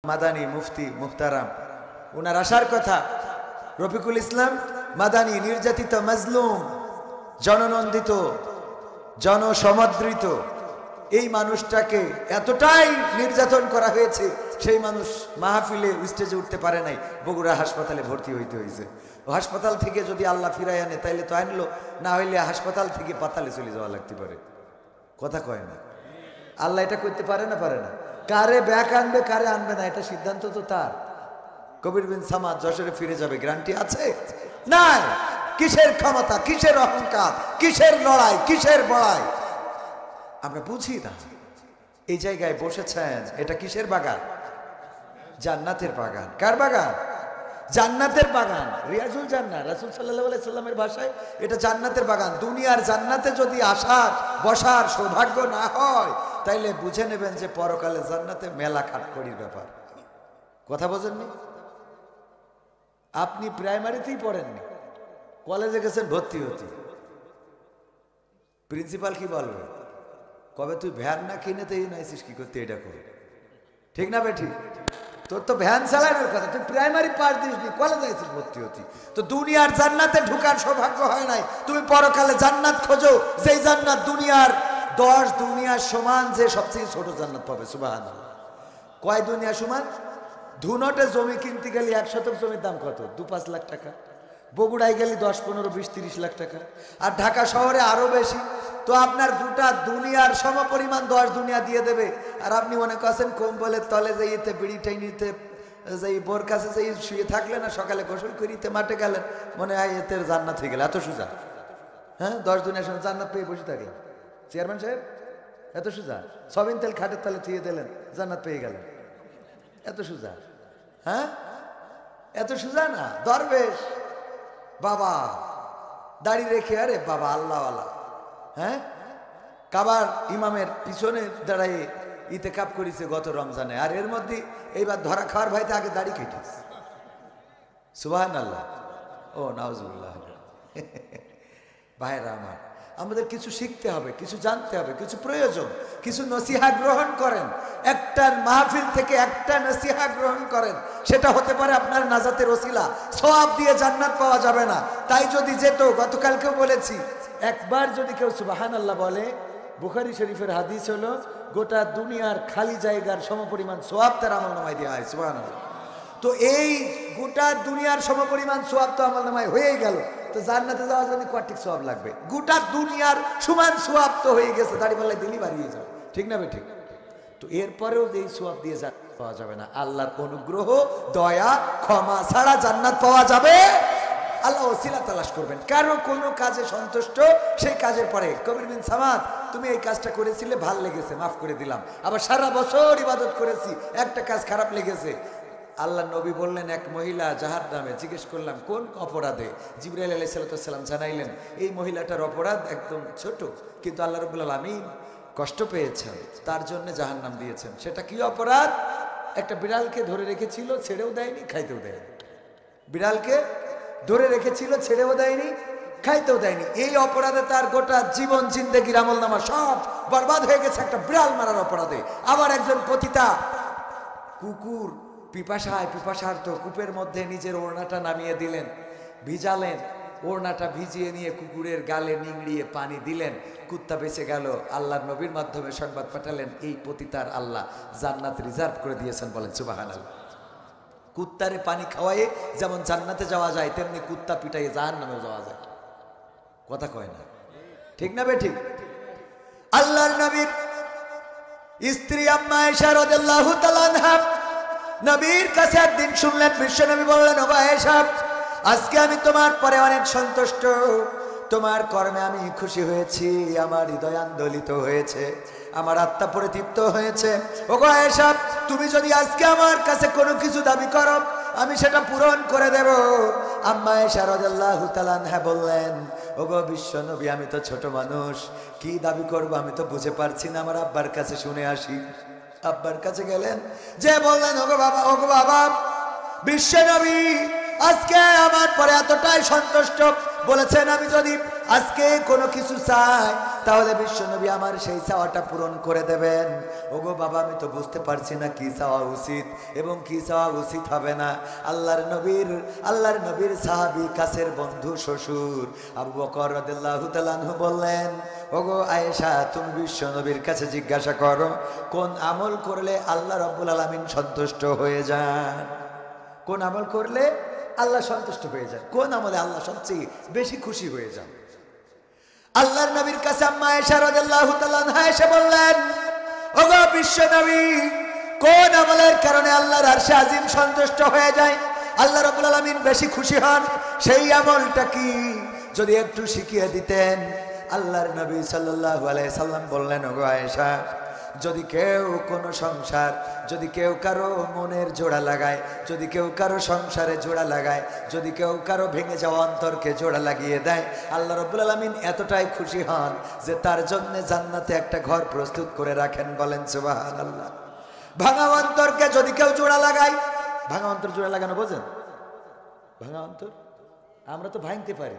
মাদানী মুফতি মুহতারাম, ওনার আসার কথা। রফিকুল ইসলাম মাদানী, নির্যাতিত, মাজলুম, জননন্দিত, জনসমদ্রিত এই মানুষটাকে এতটাই নির্যাতন করা হয়েছে, সেই মানুষ মাহফিলে স্টেজে উঠতে পারে নাই, বগুড়া হাসপাতালে ভর্তি হইতে হয়েছে। হাসপাতাল থেকে যদি আল্লাহ ফিরাই আনে তাইলে তো আনলো, না হইলে হাসপাতাল থেকে পাতালে চলে যাওয়া লাগতে পারে। কথা কয় না? আল্লাহ এটা করতে পারে না? পারে না। কারে ব্যাক আনবে কারে আনবে না এটা সিদ্ধান্ত তো তার। কবির বিন সামাদ যশোরে ফিরে যাবে, গ্যারান্টি আছে? নাই। কিসের ক্ষমতা, কিসের অহংকার, কিসের লড়াই, কিসের বড়াই আমরা বুঝি না। এই জায়গায় বসেছেন, এটা কিসের বাগান? জান্নাতের বাগান। কার বাগান? জান্নাতের বাগান। রিয়াজুল জান্নাত, রাসূল সাল্লাল্লাহু আলাইহি সাল্লামের ভাষায় এটা জান্নাতের বাগান। দুনিয়ার জান্নাতে যদি আসার বসার সৌভাগ্য না হয় তাইলে বুঝে নেবেন যে পরকালে জান্নাতে মেলা কাঠখড়ির ব্যাপার। কথা বোঝেননি? আপনি প্রাইমারিতেই পড়েননি, কলেজে গেছেন ভর্তি হতে, প্রিন্সিপাল কি বলবে? কবে তুই ভ্যান না কিনে তো এই নাইছিস কি করতে, এটা করে। ঠিক না বেঠি? তোর তো ভ্যান চালানোর কথা, তুই প্রাইমারি পাস দিসনি, কলেজে আইছিস ভর্তি হতি। তো দুনিয়ার জান্নাতে ঢুকার সৌভাগ্য হয় নাই, তুমি পরকালে জান্নাত খোঁজো, যেই জান্নাত দুনিয়ার 10 দুনিয়ার সমান, যে সবচেয়ে ছোট জান্নাত পাবে। সুবহানাল্লাহ। কয় দুনিয়া সমান? ধুনটে জমি কিনতে গেলে 1 শতক জমির দাম কত? 2-5 লাখ টাকা। বগুড়ায় গেলে 10, 15, 20, 30 লাখ টাকা। আর ঢাকা শহরে আরো বেশি। তো আপনার গোটা দুনিয়ার সমপরিমাণ 10 দুনিয়া দিয়ে দেবে, আর আপনি মনে করছেন কম্বলের তলে যাইতে বিড়ি টাইনিতে যাই বোর কাছে যাই শুয়ে থাকলেন, না সকালে গোসল করিতে মাঠে গেলেন, মনে হয় এতে জান্নাত হয়ে গেল। এত সোজা? হ্যাঁ, 10 দুনিয়ার সঙ্গে জান্নাত পেয়ে বসে থাকলেন। চেয়ারম্যান সাহেব, এত সোজা? সবিন তেল খাটের তলে থুয়ে দিলেন, জান্নাত পেয়ে গেলেন। এত সোজা? হ্যাঁ, এত সোজা না। দরবেশ বাবা দাড়ি রেখে, আরে বাবা আল্লাহওয়ালা, হ্যাঁ, কাবার ইমামের পিছনে দাঁড়ায় ইতেকাপ করেছে গত রমজানে, আর এর মধ্যে এইবার ধরা খাওয়ার ভাইতে আগে দাড়ি কেটেছে। সুবহানাল্লাহ। ও নাউজুবিল্লাহ। ভাইরা আমার, আমাদের কিছু শিখতে হবে, কিছু জানতে হবে, কিছু প্রয়োজন, কিছু নসিহা গ্রহণ করেন। একটা মাহফিল থেকে একটা নসিহা গ্রহণ করেন, সেটা হতে পারে আপনার নাজাতের ওসিলা। সওয়াব দিয়ে জান্নাত পাওয়া যাবে না। তাই যদি যেত, গতকালকেও বলেছি, একবার যদি কেউ সুবহানাল্লাহ বলে, বুখারী শরীফের হাদিস হলো, গোটা দুনিয়ার খালি জায়গার সমপরিমাণ সওয়াব তার আমলনামায় দেওয়া হয়। সুবহানাল্লাহ। তো এই গোটা দুনিয়ার সমপরিমাণ সওয়াব তো আমলনামায় হয়েই গেল, তো জান্নাতে যাওয়ার জন্য কয়টি সওয়াব লাগবে? গোটা দুনিয়ার সমান সওয়াব তো হয়ে গেছে, দাড়িপাল্লায় দিলি বাড়িয়ে যাবে। ঠিক না বেঠিক? তো এরপরেও এই সওয়াব দিয়ে জান্নাত পাওয়া যাবে না। আল্লাহর অনুগ্রহ, দয়া, ক্ষমা ছাড়া জান্নাত পাওয়া যাবে? আল্লাহ ওসিলা তালাশ করবেন। কারো কোনো কাজে সন্তুষ্ট, সেই কাজের পরে কবির বিন সামাদ, তুমি এই কাজটা করেছিলে, ভাল লেগেছে, মাফ করে দিলাম। আবার সারা বছর ইবাদত করেছি, একটা কাজ খারাপ লেগেছে। আল্লাহ নবী বললেন, এক মহিলা জাহান্নামে। জিজ্ঞেস করলাম কোন অপরাধে? জিবরাইল আলাইহিস সালাম জানাইলেন, এই মহিলাটার অপরাধ একদম ছোট, কিন্তু আল্লাহ রাব্বুল আলামিন কষ্ট পেয়েছেন, তার জন্য জাহান্নাম দিয়েছেন। সেটা কি অপরাধ? একটা বিড়ালকে ধরে রেখেছিল, ছেড়েও দেয়নি, খাইতেও দেয়নি। বিড়ালকে ধরে রেখেছিল, ছেড়েও দেয়নি, খাইতেও দেয়নি। এই অপরাধে তার গোটা জীবন জিন্দেগির আমলনামা সব বরবাদ হয়ে গেছে একটা বিড়াল মারার অপরাধে। আবার একজন পতিতা কুকুর পিপাসার তো কূপের মধ্যে নিজের ওড়নাটা নামিয়ে দিলেন, ভিজালেন, ওড়নাটা ভিজিয়ে নিয়ে কুকুরের গালে নিংড়িয়ে পানি দিলেন, কুত্তা বেঁচে গেল। আল্লাহর নবীর মাধ্যমে সংবাদ পাঠালেন, এই পতিতার আল্লাহ জান্নাত রিজার্ভ করে দিয়েছেন। বলেন সুবহানাল্লাহ। কুত্তারে পানি খাওয়াইয়ে যেমন জান্নাতে যাওয়া যায়, তেমনি কুত্তা পিটাইয়ে জাহান্নামেও যাওয়া যায়। কথা কয় না? ঠিক না বেঠিক? আল্লাহর নবীর স্ত্রী আম্মা আয়েশা রাদিয়াল্লাহু তাআলা আনহা নবীর কাছে একদিন শুনলেন, বিশ্ব নবী বললেন, ও আয়েশা, আজকে আমি তোমার পরে অনেক সন্তুষ্ট, তোমার কর্মে আমি খুশি হয়েছি, আমার হৃদয় আন্দোলিত হয়েছে, আমার আত্মা পরিতৃপ্ত হয়েছে। ও গো আয়েশা, তুমি যদি আজকে আমার কাছে কোনো কিছু দাবি করো, আমি সেটা পূরণ করে দেব। আম্মা আয়েশা রাদিয়াল্লাহু তাআলা আনহা বললেন, ও গো বিশ্ব নবী, আমি তো ছোট মানুষ, কি দাবি করব আমি তো বুঝে পারছি না, আমার আব্বার কাছে শুনে আসি। আব্বার কাছে গেলেন, যে বললেন, ও গো বাবা, বিশ্ব নবী আজকে আমার পরে এতটাই সন্তুষ্ট, বলেছেন আমি যদি আজকে কোনো কিছু চাই, তাহলে বিশ্বনবী আমার সেই চাওয়াটা পূরণ করে দেবেন। ওগো বাবা, আমি তো বুঝতে পারছি না কি চাওয়া উচিত এবং কি চাওয়া উচিত হবে না। আল্লাহর নবীর সাহাবী, কাছের বন্ধু, শ্বশুর আবু বকর রাদিয়াল্লাহু তাআলা আনহু বললেন, ওগো আয়েশা, তুমি বিশ্বনবীর কাছে জিজ্ঞাসা করো কোন আমল করলে আল্লাহ রাব্বুল আলামিন সন্তুষ্ট হয়ে যান। কোন আমল করলে আল্লাহ সন্তুষ্ট হয়ে যান, কোন আমলে আল্লাহ সবচেয়ে বেশি খুশি হয়ে যান। আল্লাহর নবীর কাছে আম্মা আয়েশা রাদিয়াল্লাহু তাআলা আনহা এসে বললেন, ওগো বিশ্বনবী, কোন আমলের কারণে আল্লাহর আরশে আজিম সন্তুষ্ট হয়ে যায়, আল্লাহ রাব্বুল আলামিন বেশি খুশি হন, সেই আমলটা কি যদি একটু শিখিয়ে দিতেন। আল্লাহর নবী সাল্লাল্লাহু আলাইহি সাল্লাম বললেন, ওগো আয়েশা, যদি কেউ কোনো সংসার, যদি কেউ কারো মনের জোড়া লাগায়, যদি কেউ কারো সংসারে জোড়া লাগায়, যদি কেউ কারো ভেঙে যাওয়া অন্তরকে জোড়া লাগিয়ে দেয়, আল্লাহ রাব্বুল আলামিন এতটাই খুশি হন যে তার জন্য জান্নাতে একটা ঘর প্রস্তুত করে রাখেন। বলেন সুবহানাল্লাহ। ভাঙা অন্তরকে যদি কেউ জোড়া লাগায়, ভাঙা অন্তর জোড়া লাগানো বোঝেন? ভাঙা অন্তর আমরা তো ভাঙতে পারি,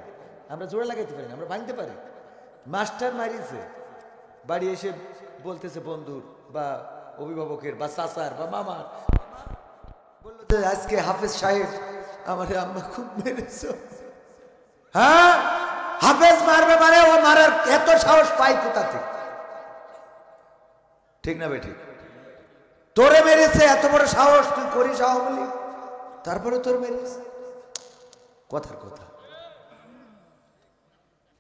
আমরা জোড়া লাগাইতে পারি না, আমরা ভাঙতে পারি। মাস্টার মারিয়েছে, বাড়ি এসে বলতেছে বন্ধুর বা অভিভাবকের বা চাচার বা মামার, বললো যে আজকে হাফেজ সাহেব আমার আম্মা খুব মেরেছে। হ্যাঁ, হাফেজ মারবে মানে ও মারার এত সাহস পাই কোথা থেকে? ঠিক না বেঠিক? তোরে মেরেছে, এত বড় সাহস তুই করিস আওয়ামী লীগ, তারপরে তোর মেরেছে। কথার কথা,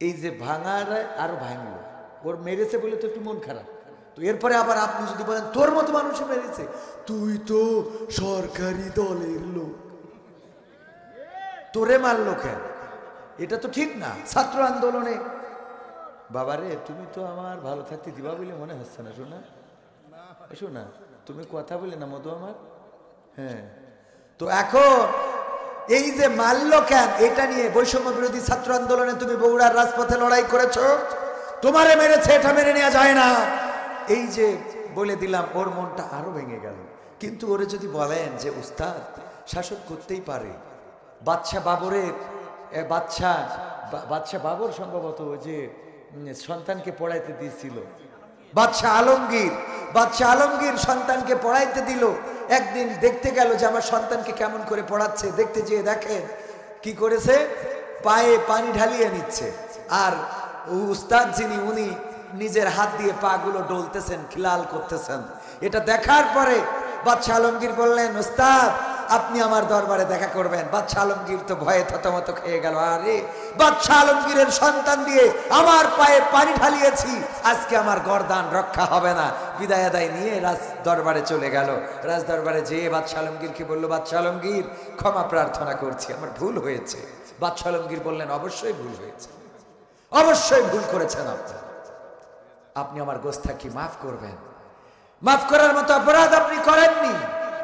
এই যে ভাঙার আরো ভাঙলো, ওর মেরেছে বলে তো একটু মন খারাপ। তো এরপরে আবার আপনি যদি বলেন তোর মতো মানুষ মেরেছে, তুই তো সরকারি দলের লোক, তোরে মারলো কেন? এটা তো ঠিক না। ছাত্র আন্দোলনে বাবারে তুমি তো আমার ভালো থাকতে দিবা বলে মনে হচ্ছে না। শোনা শোনা, তুমি কথা বলে না মধু আমার। হ্যাঁ, তো এখন এই যে মারলো কেন, এটা নিয়ে বৈষম্য বিরোধী ছাত্র আন্দোলনে তুমি বগুড়ার রাজপথে লড়াই করেছো, তোমারে মেরেছে, এটা মেনে নেওয়া যায় না। এই যে বলে দিলাম, ওর মনটা আরো ভেঙে গেল। কিন্তু ওরে যদি বলেন যে উস্তাদ শাসন করতেই পারে, বাদশাহ বাবর সম্ভবত যে সন্তানকে পড়াইতে দিয়েছিল, বাদশাহ আলমগীর সন্তানকে পড়াইতে দিল। একদিন দেখতে গেল যে আমার সন্তানকে কেমন করে পড়াচ্ছে, দেখতে যেয়ে দেখেন কি করেছে, পায়ে পানি ঢালিয়ে নিচ্ছে। আর উস্তাদ যিনি, উনি নিজের হাত দিয়ে পা গুলো ডলতেছেন, খিলাল করতেছেন। এটা দেখার পরে বাদশাহ আলমগীর বললেন, উস্তাদ আপনি আমার দরবারে দেখা করবেন। বাদশাহ আলমগীর তো ভয়ে থতমত খেয়ে গেল। আরে বাদশাহ আলমগীরের সন্তান দিয়ে আমার পায়ে পানি ঢালিয়েছি, আজকে আমার গর্দান রক্ষা হবে না। বিদায় আদায় নিয়ে রাজ দরবারে চলে গেল। রাজ দরবারে যেয়ে বাদশাহ আলমগীরকে বলল, বাদশাহ আলমগীর ক্ষমা প্রার্থনা করছি, আমার ভুল হয়েছে। বাদশাহ আলমগীর বললেন, অবশ্যই ভুল হয়েছে, অবশ্যই ভুল করেছেন আপনি আমার গোস্তাকি মাফ করবেন। মাফ করার মতো অপরাধ আপনি করেননি।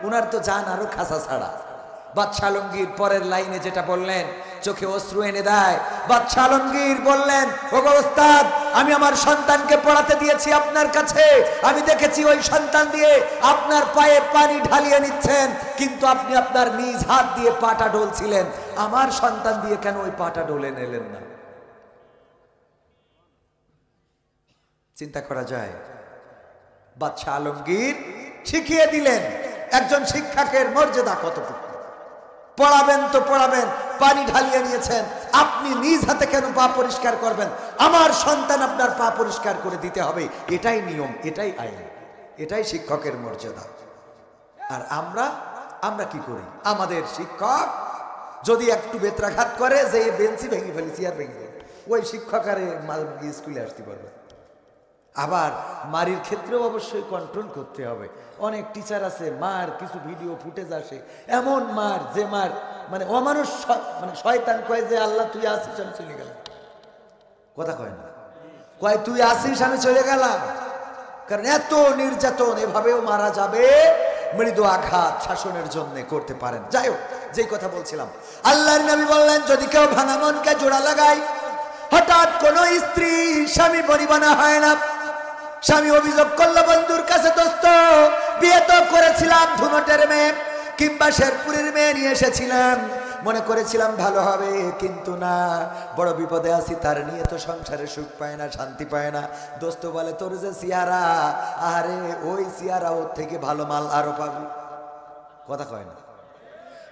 উনার তো জান আরো খাসা ছাড়া। বাদশাহ আলমগীর পরের লাইনে যেটা বললেন, চোখে অশ্রু এনে দেয়। বাদশাহ আলমগীর বললেন, ওগো ওস্তাদ, আমি আমার সন্তানকে পড়াতে দিয়েছি আপনার কাছে, আমি দেখেছি ওই সন্তান দিয়ে আপনার পায়ে পানি ঢালিয়ে নিচ্ছেন, কিন্তু আপনি আপনার নিজ হাত দিয়ে পাটা ডলছিলেন, আমার সন্তান দিয়ে কেন ওই পাটা ডলে নিলেন না? চিন্তা করা যায়। বাদশাহ আলমগীর শিখিয়ে দিলেন একজন শিক্ষকের মর্যাদা কতটুকু। পড়াবেন তো পড়াবেন, পানি ঢালিয়ে নিয়েছেন, আপনি নিজ হাতে কেন পা পরিষ্কার করবেন? আমার সন্তান আপনার পা পরিষ্কার করে দিতে হবে, এটাই নিয়ম, এটাই আইন, এটাই শিক্ষকের মর্যাদা। আর আমরা কি করি? আমাদের শিক্ষক যদি একটু বেত্রাঘাত করে, যে বেঞ্চি ভেঙে ফেলি, চেয়ার ভেঙে ফেলি, ওই শিক্ষক আরে স্কুলে আসতে পারবে। আবার মারির ক্ষেত্রেও অবশ্যই কন্ট্রোল করতে হবে। অনেক টিচার আছে, মার কিছু ভিডিও ফুটেজ আসে, এমন মার যে মার মানে অমানুষ, মানে শয়তান কয় যে আল্লাহ তুই আসিস আমি চলে গেলাম, কথা কয় না, কয় তুই আসিস আমি চলে গেলাম। কারণ এত নির্যাতন এভাবেও মারা যাবে, মৃদু আঘাত শাসনের জন্য করতে পারেন। যাই হোক, যেই কথা বলছিলাম, আল্লাহর নবী বললেন, যদি কেউ ভাঙা মনকে জোড়া লাগায়, হঠাৎ কোন স্ত্রী স্বামী পরিবানা হয় না, স্বামী অভিযোগ করলো বন্ধুর কাছে, দোস্ত বিয়ে তো করেছিলাম ধুনটের মেয়ে কিংবা শেরপুরের মেয়ে নিয়ে এসেছিলাম, মনে করেছিলাম ভালো হবে, কিন্তু না, বড় বিপদে আছি, তার নিয়ে তো সংসারে সুখ পায় না, শান্তি পায় না। দোস্ত বলে তোর যে চেহারা, আরে ওই চেহারা ওর থেকে ভালো মাল আরো পাবি। কথা কয় না।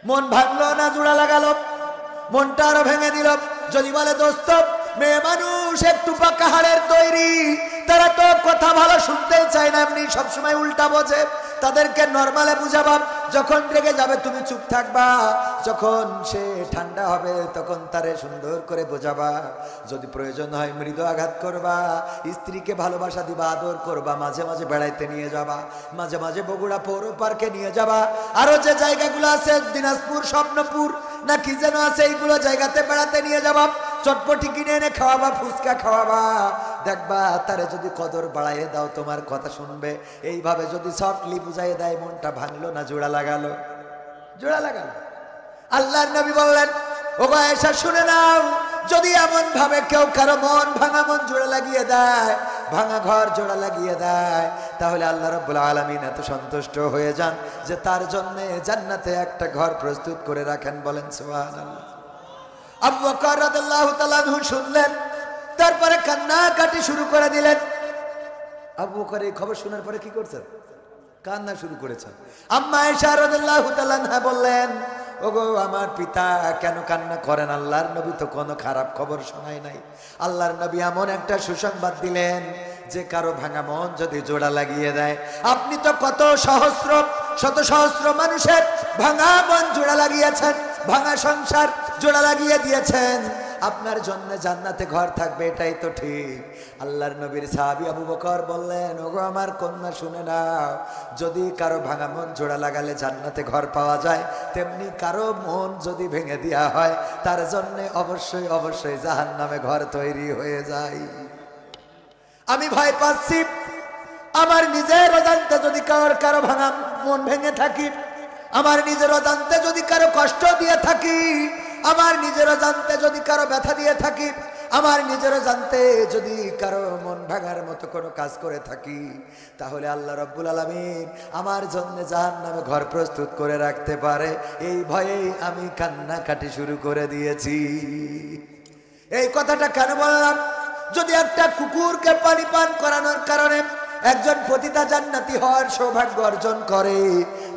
মন ভাঙলো না, জোড়া লাগালো, মনটা আরো ভেঙে দিল। যদি বলে দোস্ত মেয়ে মানুষ একটু পাকা হাড়ের তৈরি, তারা তো কথা ভালো শুনতেই চায় না, এমনি সবসময় উল্টা বোঝে। তাদেরকে নরমালে বুঝাবা, যখন রেগে যাবে তুমি চুপ থাকবা, যখন সে ঠান্ডা হবে তখন তারে সুন্দর করে বোঝাবা। যদি প্রয়োজন হয় মৃদু আঘাত করবা, স্ত্রীকে ভালোবাসা দিবা, আদর করবা, মাঝে মাঝে বেড়াইতে নিয়ে যাবা, মাঝে মাঝে বগুড়া পৌর পার্কে নিয়ে যাবা, আরো যে জায়গাগুলো আছে দিনাজপুর, স্বপ্নপুর না কি যেন আছে, এইগুলো জায়গাতে বেড়াতে নিয়ে যাবা, চটপটি কিনে এনে খাওয়াবা, ফুচকা খাওয়াবা। দেখবা তারে যদি কদর বাড়াইয়ে দাও তোমার কথা শুনবে। এইভাবে যদি সফটলি বুঝাই দেয়, মনটা ভাঙলো না জোড়া লাগালো, জোড়া লাগালো। আল্লাহর নবী বললেন, ও আয়েশা শুনে নাও, যদি এমন ভাবে কেউ কারো মন ভাঙা মন জোড়া লাগিয়ে দেয়, ভাঙা ঘর জোড়া লাগিয়ে দেয়, তাহলে আল্লাহ রাব্বুল আলামিন এত সন্তুষ্ট হয়ে যান যে তার জন্য জান্নাতে একটা ঘর প্রস্তুত করে রাখেন। বলেন সুবহানাল্লাহ। আবু বকর রাদিয়াল্লাহু তাআলা আনহু শুনলেন, তারপরে কান্নাকাটি শুরু করে দিলেন। আবু বকর এই খবর শোনার পরে কি করছেন? কান্না শুরু করেছেন। আম্মা আয়েশা রাদিয়াল্লাহু তাআলা আনহা বললেন, ওগো আমার পিতা কেন কান্না করেন? আল্লাহর নবী তো কোনো খারাপ খবর শোনায় নাই। আল্লাহর নবী এমন একটা সুসংবাদ দিলেন যে কারো ভাঙা মন যদি জোড়া লাগিয়ে দেয়, আপনি তো কত সহস্র শত সহস্র মানুষের ভাঙা মন জোড়া লাগিয়েছেন, ভাঙা সংসার জোড়া লাগিয়ে দিয়েছেন, আপনার জন্য জান্নাতে ঘর থাকবে, এটাই তো ঠিক। আল্লাহর নবীর সাহাবী আবু বকর বললেন, ওগো আমার কন্যা শুনে নাও, যদি কারো ভাঙা মন জোড়া লাগালে জান্নাতে ঘর পাওয়া যায়, তেমনি কারো মন যদি ভেঙে দেওয়া হয় তার জন্য অবশ্যই অবশ্যই জাহান্নামে ঘর তৈরি হয়ে যায়। আমি ভয় পাচ্ছি আমার নিজের অজান্তে যদি কারো ভাঙা মন ভেঙে থাকি, আমার নিজের অজান্তে যদি কারো কষ্ট দিয়ে থাকি, আমার নিজের জানতে যদি কারো ব্যথা দিয়ে থাকি, আমার নিজের জানতে যদি কারো মন ভাঙার মতো কোনো কাজ করে থাকি, তাহলে আল্লাহ রাব্বুল আলামিন আমার জন্য জাহান্নামে ঘর প্রস্তুত করে রাখতে পারে। এই ভয়েই আমি কান্নাকাটি শুরু করে দিয়েছি। এই কথাটা কেন বললাম? যদি একটা কুকুরকে পানি পান করানোর কারণে একজন পতিতা জান্নাতি হওয়ার সৌভাগ্য অর্জন করে,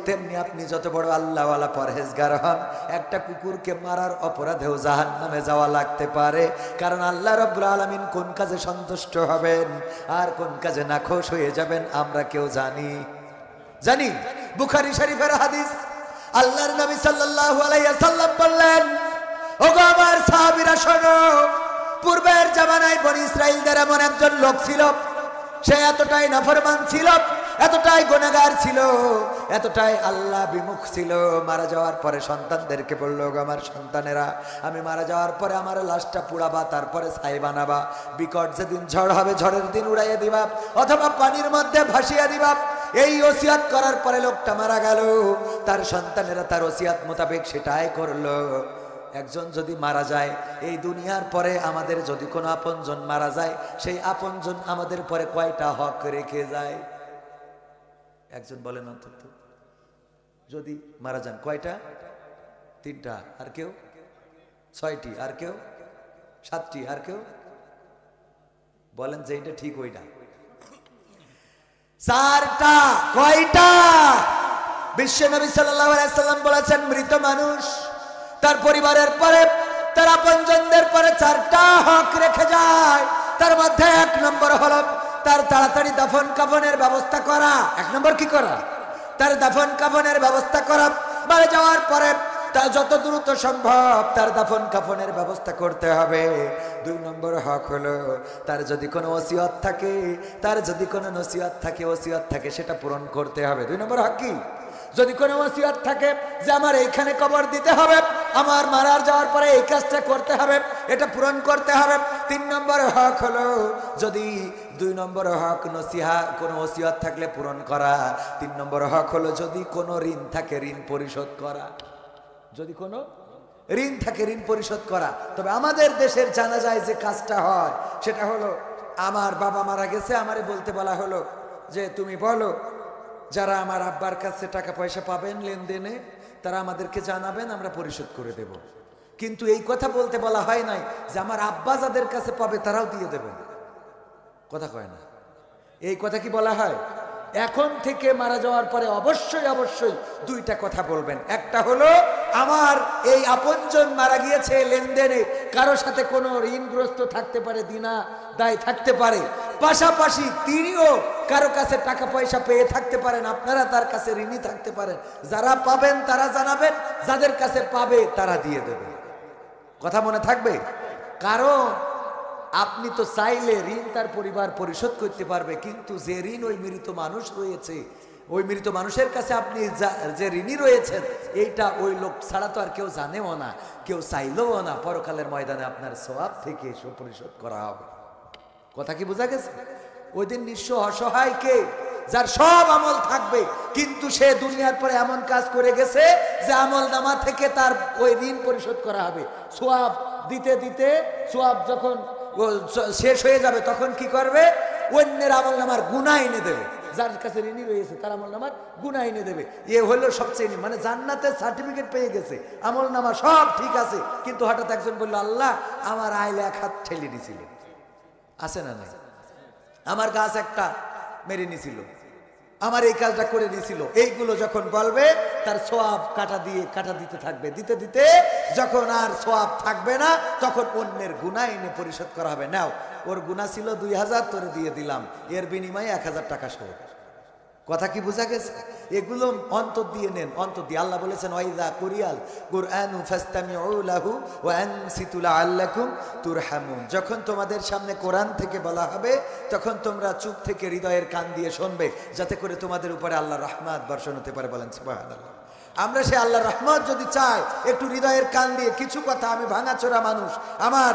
তেমনি আপনি যত বড় আল্লাহওয়ালা পরহেজগার হন, একটা কুকুরকে মারার অপরাধেও জাহান্নামে যাওয়া লাগতে পারে। কারণ আল্লাহ রাব্বুল আলামিন কোন কাজে সন্তুষ্ট হবেন আর কোন কাজে নাখোশ হয়ে যাবেন আমরা কেউ জানি। বুখারী শরীফের হাদিস, আল্লাহর নবী সাল্লাল্লাহু আলাইহি ওয়াসাল্লাম বললেন, ওগো আমার সাহাবীরা শোনো, পূর্বের জামানায় বনি ইসরাইলদের এমন একজন লোক ছিল, সে এতটাই নাফরমান ছিল, এতটাই গুনাহগার ছিল, এতটাই আল্লাহ বিমুখ ছিল, মারা যাওয়ার পরে সন্তানদেরকে বলল, আমার সন্তানেরা আমি মারা যাওয়ার পরে আমার লাশটা পুড়াবা, তারপরে ছাই বানাবা, বিকট যেদিন ঝড় হবে ঝড়ের দিন উড়াইয়ে দিবা, অথবা পানির মধ্যে ভাসিয়ে দিবা। এই ওসিয়াত করার পরে লোকটা মারা গেল, তার সন্তানেরা তার ওসিয়াত মোতাবেক সেটাই করলো। একজন যদি মারা যায়, এই দুনিয়ার পরে আমাদের যদি কোনো আপনজন মারা যায়, সেই আপনজন আমাদের পরে কয়টা হক রেখে যায়? একজন বলেন অন্তত, যদি মারা যান কয়টা? 3টা। আর কেউ 6টি, আর কেউ 7টি, আর কেউ বলেন যে এটা ঠিক ওইটা 4টা। কয়টা? বিশ্ব নবী সাল্লাল্লাহু আলাইহি সাল্লাম বলেছেন, মৃত মানুষ তার পরিবারের পরে তার আপনজনদের পরে 4টা হক রেখে যায়। তার মধ্যে 1 নম্বর হলো তার তাড়াতাড়ি দাফন কাফনের ব্যবস্থা করা। 1 নম্বর কি করা? তার দাফন কাফনের ব্যবস্থা করা। মারা যাওয়ার পরে তার যত দ্রুত সম্ভব তার দাফন কাফনের ব্যবস্থা করতে হবে। 2 নম্বর হক হলো তার যদি কোনো ওসিয়ত থাকে, তার যদি কোনো নসিহত থাকে, ওসিয়ত থাকে, সেটা পূরণ করতে হবে। 2 নম্বর হক কি? যদি কোনো ওসিয়ত থাকে যে আমার এইখানে কবর দিতে হবে, আমার মারা যাওয়ার পরে এই কাজটা করতে হবে, এটা পূরণ করতে হবে। 3 নম্বর হক হলো যদি 2 নম্বর হক নসিহা, কোনো ওসিয়ত থাকলে পূরণ করা। 3 নম্বর হক হলো যদি কোনো ঋণ থাকে ঋণ পরিশোধ করা। যদি কোনো ঋণ থাকে ঋণ পরিশোধ করা। তবে আমাদের দেশের জানা যায় যে কাজটা হয় সেটা হলো, আমার বাবা মারা গেছে, আমারে বলতে বলা হলো, যে তুমি বলো যারা আমার আব্বার কাছে টাকা পয়সা পাবেন লেনদেনে তারা আমাদেরকে জানাবেন, আমরা পরিশোধ করে দেব। কিন্তু এই কথা বলতে বলা হয় নাই যে আমার আব্বা যাদের কাছে পাবে তারাও দিয়ে দেবেন, কথা কয় না। এই কথা কি বলা হয়? এখন থেকে মারা যাওয়ার পরে অবশ্যই অবশ্যই দুইটা কথা বলবেন। একটা হলো আমার এই আপনজন মারা গিয়েছে, লেনদেনে কারো সাথে কোনো ঋণগ্রস্ত থাকতে পারে, দিনা দায় থাকতে পারে, পাশাপাশি তিনিও কারো কাছে টাকা পয়সা পেয়ে থাকতে পারেন, আপনারা তার কাছে ঋণী থাকতে পারেন। যারা পাবেন তারা জানাবেন, যাদের কাছে পাবে তারা দিয়ে দেবে। কথা মনে থাকবে? কারণ আপনি তো চাইলে ঋণ তার পরিবার পরিশোধ করতে পারবে, কিন্তু যে ঋণ ওই মৃত মানুষ রয়েছে, ওই মৃত মানুষের কাছে আপনি যে ঋণী রয়েছেন, এইটা ওই লোক ছাড়া তো আর কেউ জানেও না, কেউ চাইলেও না। পরকালের ময়দানে আপনার সওয়াব থেকে পরিশোধ করা হবে। কথা কি বোঝা গেছে? ওই দিন নিঃস্ব অসহায় কে? যার সব আমল থাকবে, কিন্তু সে দুনিয়ার পরে এমন কাজ করে গেছে যে আমল নামা থেকে তার ওই ঋণ পরিশোধ করা হবে। সওয়াব দিতে দিতে সওয়াব যখন শেষ হয়ে যাবে তখন কি করবে? অন্যের আমল নামার গুনাহ এনে দেবে। যার কাছে ঋণী রয়েছে তার আমল নামার গুনাহ এনে দেবে। এ হলো সবচেয়ে, মানে জান্নাতের সার্টিফিকেট পেয়ে গেছে, আমল নামা সব ঠিক আছে, কিন্তু হঠাৎ একজন বলল, আল্লাহ আমার আইলে এক হাত ঠেলে দিয়েছিল, আছে না নাই? আমার গাছ একটা মেরে নিছিল, আমার এই কাজটা করে দিয়েছিল, এইগুলো যখন বলবে তার সওয়াব কাটা দিতে থাকবে। দিতে দিতে যখন আর সওয়াব থাকবে না, তখন অন্যের গুনাহ এনে পরিশোধ করা হবে। নাও, ওর গুনাহ ছিল 2000, তোরে দিয়ে দিলাম, এর বিনিময়ে 1000 টাকা সহ। কথা কি বোঝা গেছে? এগুলো অন্তর দিয়ে নেন, অন্তর দিয়ে। আল্লাহ বলেছেন, ওয়াইদা কুরিয়াল কুরআনু ফাসতামিউ লাহু ওয়া আনসিতু লাআল্লাকুম তুরহামুন। যখন তোমাদের সামনে কোরআন থেকে বলা হবে, তখন তোমরা চুপ থেকে হৃদয়ের কান দিয়ে শুনবে, যাতে করে তোমাদের উপরে আল্লাহর রহমত বর্ষণ হতে পারে। বলেন সুবহানাল্লাহ। আমরা সে আল্লাহর রহমত যদি চাই, একটু হৃদয়ের কান দিয়ে কিছু কথা, আমি ভাঙাচোরা মানুষ, আমার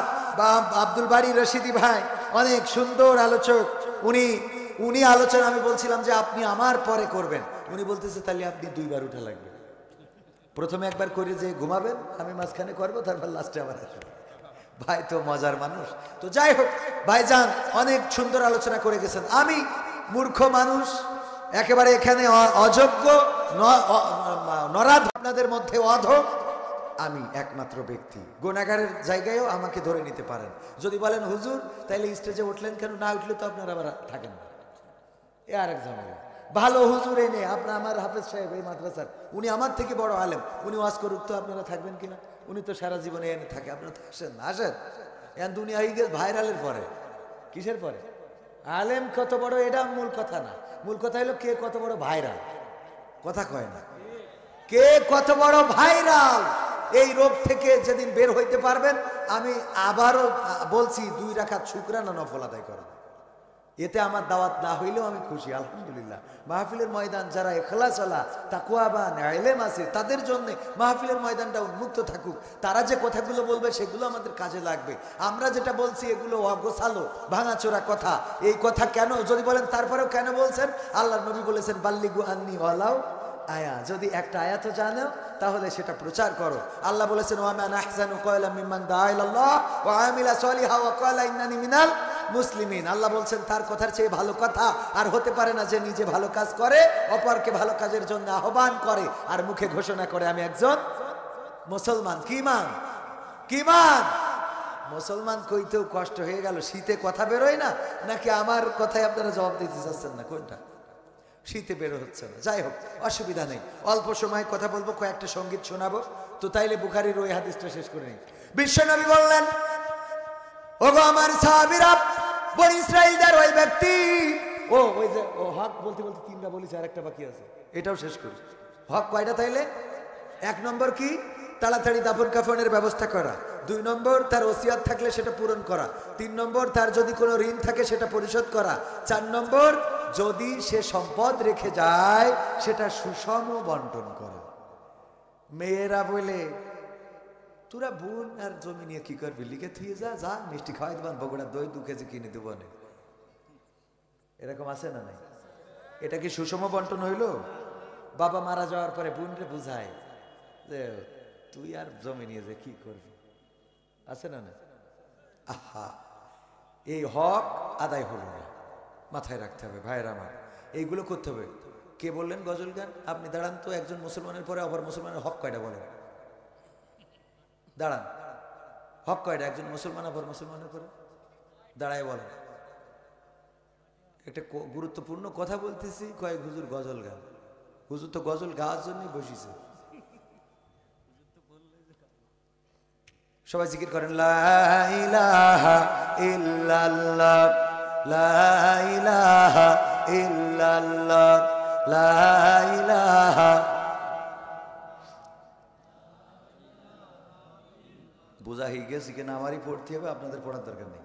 আব্দুল বারী রশিদি ভাই অনেক সুন্দর আলোচক, উনি আলোচনা, আমি বলছিলাম যে আপনি আমার পরে করবেন, উনি বলতেছে তাহলে আপনি 2 বার উঠা লাগবে, প্রথমে একবার করে যে ঘুমাবেন, আমি মাঝখানে করবো, তারপর লাস্টে আবার আসবেন। ভাই তো মজার মানুষ। তো যাই হোক, ভাইজান অনেক সুন্দর আলোচনা করে গেছেন। আমি মূর্খ মানুষ, একেবারে এখানে অযোগ্য, নরাধম, আপনাদের মধ্যে অধম আমি একমাত্র ব্যক্তি। গুনাহগারের জায়গায়ও আমাকে ধরে নিতে পারেন। যদি বলেন হুজুর তাইলে স্টেজে উঠলেন কেন? না উঠলে তো আপনারা আবার থাকেন না, এ আরেক ঝামেলা। ভালো হুজুর এনে আপনার, আমার হাফেজ সাহেব এই মাদ্রাসার, উনি আমার থেকে বড় আলেম, উনি ওয়াজ করুক, তো আপনারা থাকবেন কিনা? উনি তো সারা জীবনে এনে থাকে, আপনারা তো আসেন না। আসেন, এখন দুনিয়া হয়ে গেছে ভাইরালের পরে। কিসের পরে? আলেম কত বড় এটা মূল কথা না, মূল কথা হলো কে কত বড় ভাইরাল। কথা কয় না, কে কত বড় ভাইরাল। এই রোগ থেকে যেদিন বের হইতে পারবেন, আমি আবারও বলছি 2 রাকাত শুকরানা নফল আদায় করেন। এতে আমার দাওয়াত না হইলেও আমি খুশি, আলহামদুলিল্লাহ। মাহফিলের ময়দান যারা ইখলাসওয়ালা, তাকওয়াবান, ইলম আছে, তাদের জন্য মাহফিলের ময়দানটা উন্মুক্ত থাকুক। তারা যে কথাগুলো বলবে সেগুলো আমাদের কাজে লাগবে। আমরা যেটা বলছি এগুলো অগোছালো, ভাঙাচোরা কথা। এই কথা কেন যদি বলেন, তারপরেও কেন বলছেন? আল্লাহর নবী বলেছেন, বাল্লিগু আন্নি ওয়ালাউ আয়া, যদি একটা আয়াতও জানো তাহলে সেটা প্রচার করো। আল্লাহ বলেছেন, ওয়া মান আহসানু কওলাম মিম্মান দাআ ইলাল্লাহ ওয়া আমিলা সলিহা ওয়া ক্বালা ইন্নানি মিনাল মুসলিমিন। আল্লাহ বলছেন তার কথার চেয়ে ভালো কথা আর হতে পারে না, যে নিজে ভালো কাজ করে, অপরকে ভালো কাজের জন্য আহ্বান করে, আর মুখে ঘোষণা করে আমি একজন মুসলমান। কি মান? কি মান? মুসলমান কইতেও কষ্ট হয়ে গেল। শীতে কথা বেরোয় না, নাকি আমার কথায় আপনারা জবাব দিতে চাচ্ছেন না? কোনটা? শীতে বেরো হচ্ছে না। যাই হোক, অসুবিধা নেই, অল্প সময় কথা বলবো, কয়েকটা সঙ্গীত শোনাবো। তো তাইলে বুখারীর ওই হাদিসটা শেষ করে নিই। বিশ্বনবী বললেন, ওগো আমার সাহাবীরা, বনি ইসরাইলদের ওই ব্যক্তি, ওই যে হক বলতে বলতে 3টা বলেছে, আর একটা বাকি আছে, এটাও শেষ করি। হক কয়টা তাইলে? 1 নম্বর কি? তাড়াতাড়ি দাফন কাফনের ব্যবস্থা করা। 2 নম্বর তার ওসিয়াত থাকলে সেটা পূরণ করা। 3 নম্বর তার যদি কোনো ঋণ থাকে সেটা পরিশোধ করা। 4 নম্বর যদি সে সম্পদ রেখে যায় সেটা সুষম বন্টন করা। মেয়েরা বলে, তোরা বোন আর জমি নিয়ে কি করবি, লিখে থুয়ে যা, যা মিষ্টি খাওয়াই দেবেন, বগুড়া দই 2 কেজি কিনে দেবো। এরকম আছে না নাই? এটা কি সুষম বন্টন হইল? বাবা মারা যাওয়ার পরে বোনরে বুঝায় যে তুই আর জমি নিয়ে যে কি করবি, আছে না না? আহা, এই হক আদায় হলো না, মাথায় রাখতে হবে ভাইয়ের আমার। এইগুলো করতে হবে। কে বললেন গজল গান? আপনি দাঁড়ান তো, একজন মুসলমানের পরে আবার মুসলমানের হক কয়টা বলেন? দাঁড়ান, হক কয়টা? একজন মুসলমান আবার মুসলমানের পরে দাঁড়ায় বলেন। একটা গুরুত্বপূর্ণ কথা বলতেছি, কয়েক হুজুর গজল গান। হুজুর তো গজল গাওয়ার জন্যই বসিছে। সবাই জিকির করেন, লা ইলাহা ইল্লাল্লাহ, লা ইলাহা ইল্লাল্লাহ, লা ইলাহা। বোঝা হয়ে গেছে কিনা আমারই পড়তে হবে, আপনাদের পড়ার দরকার নেই।